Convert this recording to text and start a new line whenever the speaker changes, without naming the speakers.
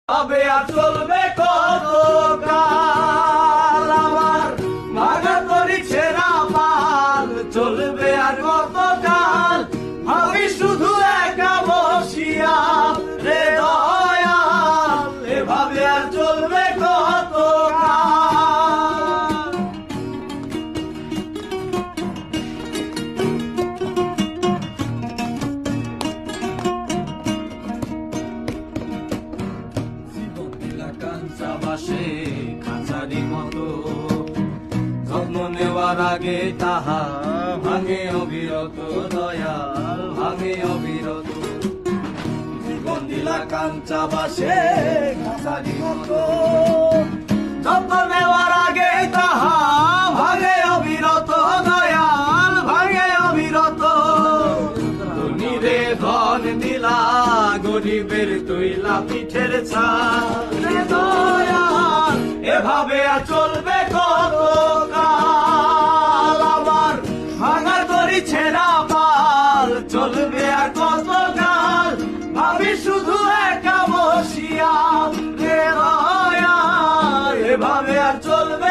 তবে আর চলবে কত কাল আমার ভাঙা তরি ছেঁড়া পাল চলবে আর কত কাল আমি শুধু একা বসিয়া রে দয়াল এভাবে আর চলবে কত কাল। কাঁচা বাসে খাঁচারি মতো যত্ন নেওয়ার আগে তাহা ভাঙে অবিরত দয়াল ভাঙে অবিরত। জীবন দিলা কাঁচা বাসে খাঁচারি মতো যত্ন নেওয়ার আগে তাহা ভাঙে অবিরত দয়াল ভাঙে অবিরত। ধনীরে ধন দিলা গরিবের তুইলা পিঠের ছাড়ে দয়াল এভাবে আর চলবে কত কাল আমার ভাঙা তরি ছেঁড়া পাল চলবে আর কত কাল ভাবি শুধু একা বসিয়া রে দয়াল এভাবে আর চলবে